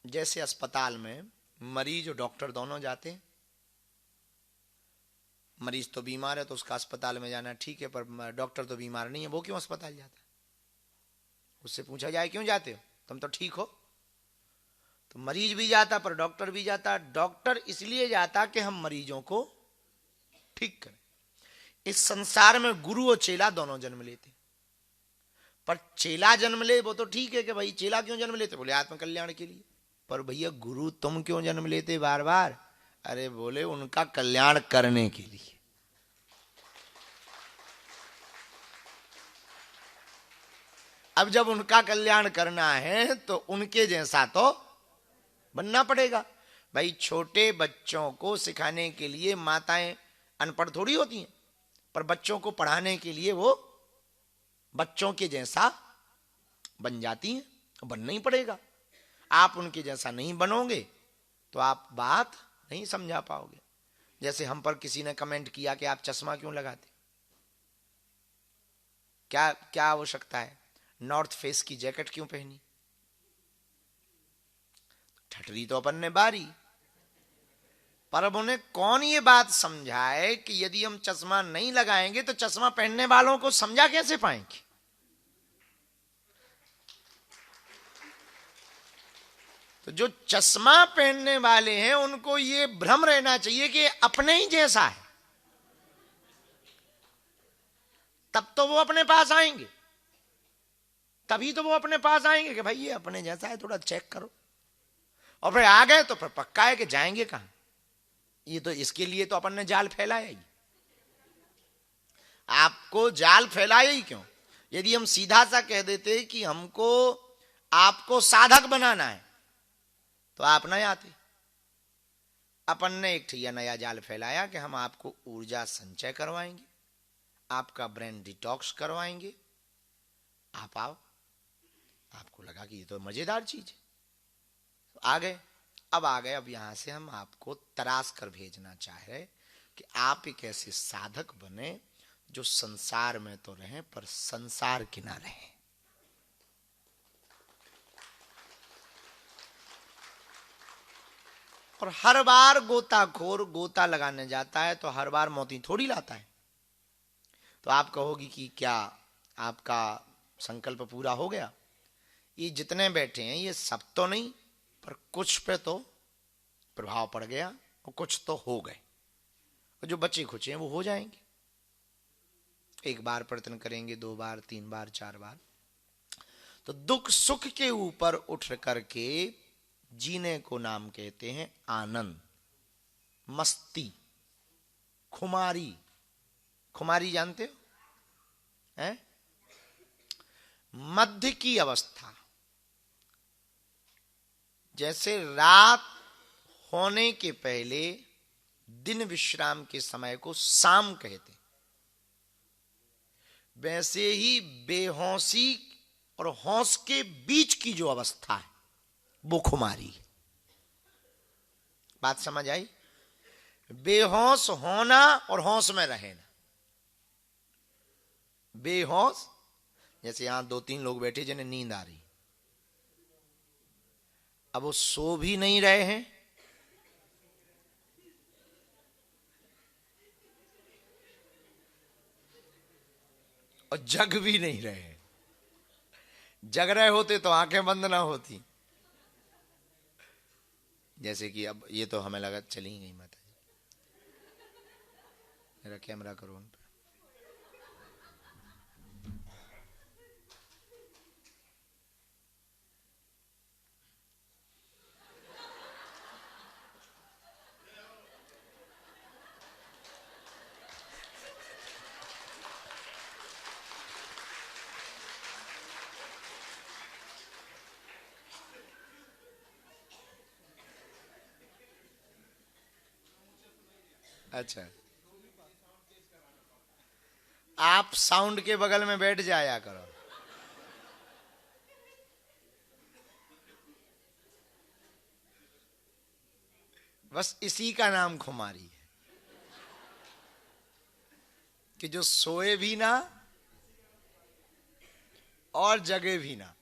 जैसे अस्पताल में मरीज और डॉक्टर दोनों जाते हैं। मरीज तो बीमार है तो उसका अस्पताल में जाना ठीक है, पर डॉक्टर तो बीमार नहीं है, वो क्यों अस्पताल जाता है? उससे पूछा जाए क्यों जाते हो, तुम तो ठीक हो। तो मरीज भी जाता पर डॉक्टर भी जाता। डॉक्टर इसलिए जाता कि हम मरीजों को ठीक करें। इस संसार में गुरु और चेला दोनों जन्म लेते, पर चेला जन्म ले वो तो ठीक है कि भाई चेला क्यों जन्म लेते, बोले आत्म कल्याण के लिए। पर भैया गुरु तुम क्यों जन्म लेते बार बार? अरे बोले उनका कल्याण करने के लिए। अब जब उनका कल्याण करना है तो उनके जैसा तो बनना पड़ेगा। भाई छोटे बच्चों को सिखाने के लिए माताएं अनपढ़ थोड़ी होती हैं, पर बच्चों को पढ़ाने के लिए वो बच्चों के जैसा बन जाती हैं, बनना ही पड़ेगा। आप उनके जैसा नहीं बनोगे तो आप बात नहीं समझा पाओगे। जैसे हम पर किसी ने कमेंट किया कि आप चश्मा क्यों लगाते, क्या क्या आवश्यकता है, नॉर्थ फेस की जैकेट क्यों पहनी, ठटरी तो अपन ने बारी। पर अब उन्हें कौन ये बात समझाए कि यदि हम चश्मा नहीं लगाएंगे तो चश्मा पहनने वालों को समझा कैसे पाएंगे? तो जो चश्मा पहनने वाले हैं उनको ये भ्रम रहना चाहिए कि अपने ही जैसा है, तब तो वो अपने पास आएंगे। तभी तो वो अपने पास आएंगे कि भाई ये अपने जैसा है, थोड़ा चेक करो। और फिर आ गए तो फिर पक्का है कि जाएंगे कहां। ये तो इसके लिए तो अपन ने जाल फैलाया ही। आपको जाल फैलाया ही क्यों? यदि हम सीधा सा कह देते कि हमको आपको साधक बनाना है तो आप नहीं आते। अपन ने एक ठिया नया जाल फैलाया कि हम आपको ऊर्जा संचय करवाएंगे, आपका ब्रेन डिटॉक्स करवाएंगे। आप आओ, आपको लगा कि ये तो मजेदार चीज है, तो आ गए। अब आ गए, अब यहां से हम आपको तराश कर भेजना चाह रहे कि आप एक ऐसे साधक बने जो संसार में तो रहें पर संसार की ना रहें। और हर बार गोताखोर गोता लगाने जाता है तो हर बार मोती थोड़ी लाता है। तो आप कहोगी कि क्या आपका संकल्प पूरा हो गया? ये जितने बैठे हैं ये सब तो नहीं, पर कुछ पे तो प्रभाव पड़ गया और कुछ तो हो गए, और जो बचे खुचे हैं वो हो जाएंगे। एक बार प्रयत्न करेंगे, 2 बार, 3 बार, 4 बार, तो दुख सुख के ऊपर उठ करके जीने को नाम कहते हैं आनंद, मस्ती, खुमारी। खुमारी जानते हो? हैं? मध्य की अवस्था। जैसे रात होने के पहले दिन विश्राम के समय को शाम कहते, वैसे ही बेहोशी और होश के बीच की जो अवस्था है वो खुमारी। बात समझ आई? बेहोश होना और होश में रहना। बेहोश, जैसे यहां 2-3 लोग बैठे जिन्हें नींद आ रही, अब वो सो भी नहीं रहे हैं और जग भी नहीं रहे हैं। जग रहे होते तो आंखें बंद ना होती। जैसे कि अब ये तो हमें लगा चली ही गई माता जी, मेरा कैमरा करो उन पे। अच्छा, आप साउंड के बगल में बैठ जाया करो। बस इसी का नाम खुमारी है कि जो सोए भी ना और जगे भी ना।